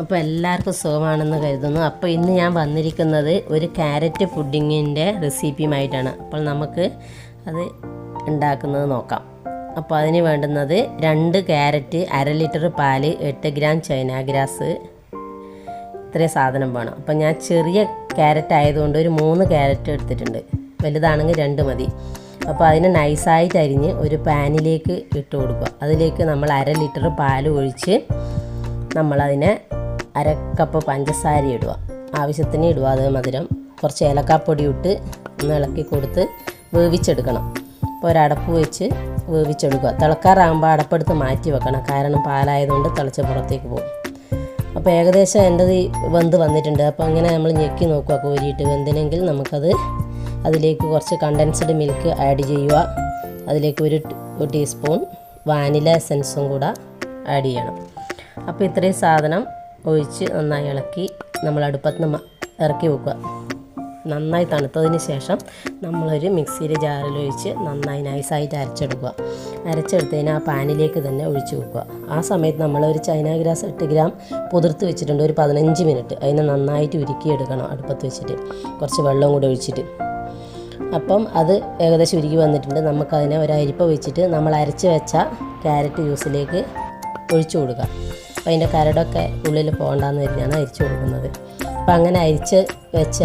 അപ്പോൾ എല്ലാവർക്കും സുഖമാണെന്ന് കരുതുന്നു. അപ്പോൾ ഇന്ന് ഞാൻ വന്നിരിക്കുന്നത് ഒരു ക്യാരറ്റ് പുഡിങ്ങിൻ്റെ റെസിപ്പിയുമായിട്ടാണ്. അപ്പോൾ നമുക്ക് അത് ഉണ്ടാക്കുന്നത് നോക്കാം. അപ്പോൾ അതിന് വേണ്ടുന്നത് 2 ക്യാരറ്റ്, 1/2 ലിറ്റർ പാല്, 8 ഗ്രാം ചൈന ഗ്രാസ്, ഇത്രയും സാധനം വേണം. അപ്പോൾ ഞാൻ ചെറിയ ക്യാരറ്റ് ആയതുകൊണ്ട് ഒരു 3 ക്യാരറ്റ് എടുത്തിട്ടുണ്ട്. വലുതാണെങ്കിൽ 2 മതി. അപ്പോൾ അതിനെ നൈസായിട്ട് അരിഞ്ഞ് ഒരു പാനിലേക്ക് ഇട്ട് കൊടുക്കുക. അതിലേക്ക് നമ്മൾ 1/2 ലിറ്റർ പാൽ ഒഴിച്ച് നമ്മളതിനെ 1/2 കപ്പ് പഞ്ചസാര ഇടുക. ആവശ്യത്തിന് ഇടുക. അത് മധുരം കുറച്ച് ഏലക്കാപ്പൊടി ഇട്ട് ഒന്ന് ഇളക്കി കൊടുത്ത് വേവിച്ചെടുക്കണം. അപ്പോൾ ഒരടപ്പ് വെച്ച് വേവിച്ചെടുക്കുക. തിളക്കാറാകുമ്പോൾ അടപ്പെടുത്ത് മാറ്റി വെക്കണം, കാരണം പാലായതുകൊണ്ട് തിളച്ച് പുറത്തേക്ക് പോകും. അപ്പോൾ ഏകദേശം എൻ്റെ വെന്ത് വന്നിട്ടുണ്ട്. അപ്പോൾ അങ്ങനെ നമ്മൾ ഞെക്കി നോക്കുക, കോരിയിട്ട് വെന്തിനെങ്കിൽ നമുക്കത് അതിലേക്ക് കുറച്ച് കണ്ടൻസ്ഡ് മിൽക്ക് ആഡ് ചെയ്യുക. അതിലേക്ക് ഒരു ടീസ്പൂൺ വാനില എസൻസും കൂടെ ആഡ് ചെയ്യണം. അപ്പോൾ ഇത്രയും സാധനം ഒഴിച്ച് നന്നായി ഇളക്കി നമ്മൾ അടുപ്പത്ത് നിന്ന് ഇറക്കി വെക്കുക. നന്നായി തണുത്തതിന് ശേഷം നമ്മളൊരു മിക്സിയുടെ ജാറിൽ ഒഴിച്ച് നന്നായി നൈസായിട്ട് അരച്ചെടുക്കുക. അരച്ചെടുത്തതിന് ആ പാനിലേക്ക് തന്നെ ഒഴിച്ച് വെക്കുക. ആ സമയത്ത് നമ്മളൊരു ചൈന ഗ്രാസ് 8 ഗ്രാം പുതിർത്ത് വെച്ചിട്ടുണ്ട്, ഒരു 15 മിനിറ്റ്. അതിനെ നന്നായിട്ട് ഉരുക്കിയെടുക്കണം അടുപ്പത്ത് വെച്ചിട്ട്, കുറച്ച് വെള്ളം കൂടി ഒഴിച്ചിട്ട്. അപ്പം അത് ഏകദേശം ഉരുക്കി വന്നിട്ടുണ്ട്. നമുക്കതിനെ ഒരു അരിപ്പ വെച്ചിട്ട് നമ്മൾ അരച്ച് വെച്ച ക്യാരറ്റ് ജ്യൂസിലേക്ക് ഒഴിച്ചു കൊടുക്കുക. അപ്പോൾ അതിൻ്റെ കരടൊക്കെ ഉള്ളിൽ പോകണ്ടെന്ന് വരുന്നതാണ് അരിച്ചു കൊടുക്കുന്നത്. അപ്പോൾ അങ്ങനെ അരിച്ച് വെച്ച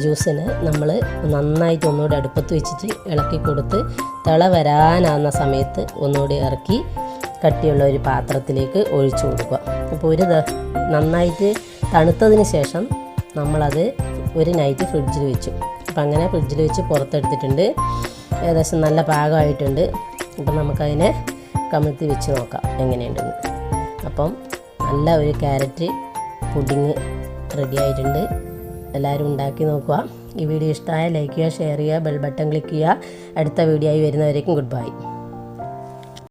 ജ്യൂസിന് നമ്മൾ നന്നായിട്ട് ഒന്നുകൂടി അടുപ്പത്ത് വെച്ചിട്ട് ഇളക്കി കൊടുത്ത് തിള വരാനാകുന്ന സമയത്ത് ഒന്നുകൂടി ഇറക്കി കട്ടിയുള്ള ഒരു പാത്രത്തിലേക്ക് ഒഴിച്ചു കൊടുക്കുക. അപ്പോൾ നന്നായിട്ട് തണുത്തതിന് ശേഷം നമ്മളത് ഒരു നൈറ്റ് ഫ്രിഡ്ജിൽ വെച്ചു. അപ്പം അങ്ങനെ ഫ്രിഡ്ജിൽ വെച്ച് പുറത്തെടുത്തിട്ടുണ്ട്. ഏകദേശം നല്ല പാകമായിട്ടുണ്ട്. അപ്പം നമുക്കതിനെ കമിഴ്ത്തി വെച്ച് നോക്കാം എങ്ങനെയുണ്ടെന്ന്. അപ്പം നല്ല ഒരു ക്യാരറ്റ് പുഡിങ് റെഡി ആയിട്ടുണ്ട്. എല്ലാവരും ഉണ്ടാക്കി നോക്കുക. ഈ വീഡിയോ ഇഷ്ടമായ ലൈക്ക് ചെയ്യുക, ഷെയർ ചെയ്യുക, ബെൽ ബട്ടൺ ക്ലിക്ക് ചെയ്യുക. അടുത്ത വീഡിയോ ആയി വരുന്നവരേക്കും ഗുഡ് ബൈ.